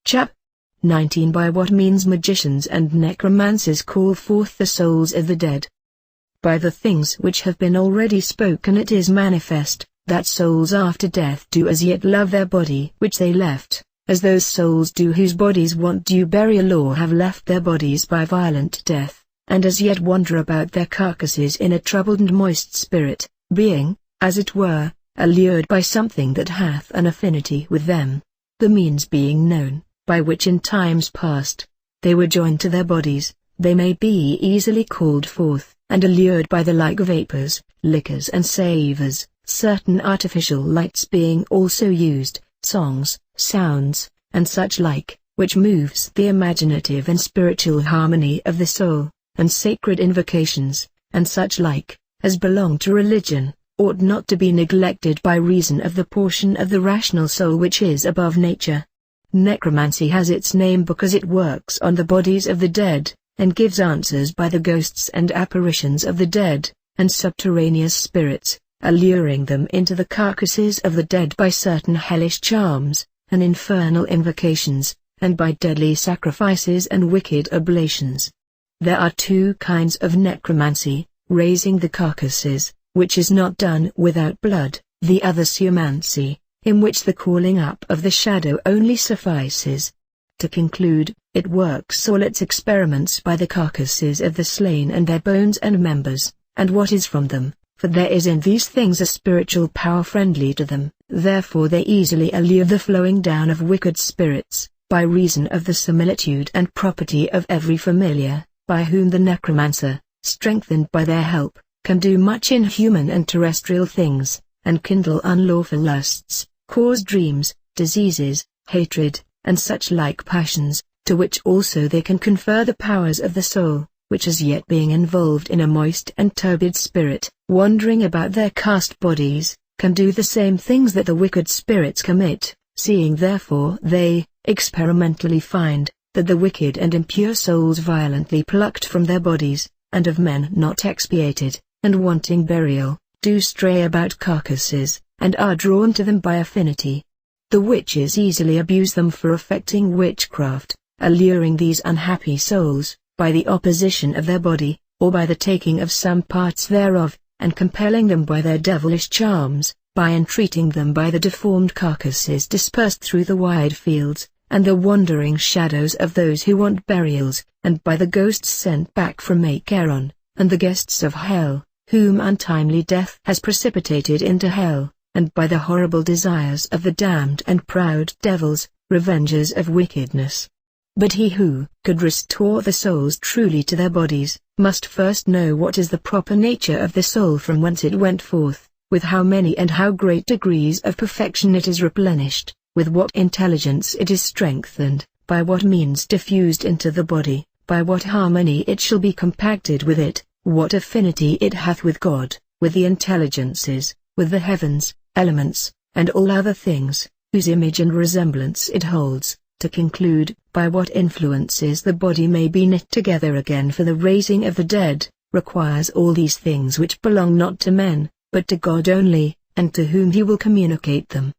CHAP. 19. By what means magicians and necromancers call forth the souls of the dead. By the things which have been already spoken it is manifest, that souls after death do as yet love their body which they left, as those souls do whose bodies want due burial or have left their bodies by violent death, and as yet wander about their carcasses in a troubled and moist spirit, being, as it were, allured by something that hath an affinity with them, the means being known, by which in times past, they were joined to their bodies, they may be easily called forth, and allured by the like vapors, liquors and savours, certain artificial lights being also used, songs, sounds, and such like, which moves the imaginative and spiritual harmony of the soul, and sacred invocations, and such like, as belong to religion, ought not to be neglected by reason of the portion of the rational soul which is above nature. Necromancy has its name because it works on the bodies of the dead, and gives answers by the ghosts and apparitions of the dead, and subterraneous spirits, alluring them into the carcasses of the dead by certain hellish charms, and infernal invocations, and by deadly sacrifices and wicked oblations. There are two kinds of necromancy, raising the carcasses, which is not done without blood, the other sumancy, in which the calling up of the shadow only suffices. To conclude, it works all its experiments by the carcasses of the slain and their bones and members, and what is from them, for there is in these things a spiritual power friendly to them, therefore they easily allure the flowing down of wicked spirits, by reason of the similitude and property of every familiar, by whom the necromancer, strengthened by their help, can do much inhuman and terrestrial things, and kindle unlawful lusts, cause dreams, diseases, hatred, and such like passions, to which also they can confer the powers of the soul, which as yet being involved in a moist and turbid spirit, wandering about their cast bodies, can do the same things that the wicked spirits commit, seeing therefore they, experimentally find, that the wicked and impure souls violently plucked from their bodies, and of men not expiated, and wanting burial, do stray about carcasses, and are drawn to them by affinity. The witches easily abuse them for effecting witchcraft, alluring these unhappy souls, by the opposition of their body, or by the taking of some parts thereof, and compelling them by their devilish charms, by entreating them by the deformed carcasses dispersed through the wide fields, and the wandering shadows of those who want burials, and by the ghosts sent back from Acheron, and the guests of hell, whom untimely death has precipitated into hell, and by the horrible desires of the damned and proud devils, revengers of wickedness. But he who could restore the souls truly to their bodies, must first know what is the proper nature of the soul from whence it went forth, with how many and how great degrees of perfection it is replenished, with what intelligence it is strengthened, by what means diffused into the body, by what harmony it shall be compacted with it, what affinity it hath with God, with the intelligences, with the heavens, elements, and all other things, whose image and resemblance it holds. To conclude, by what influences the body may be knit together again for the raising of the dead, requires all these things which belong not to men, but to God only, and to whom he will communicate them.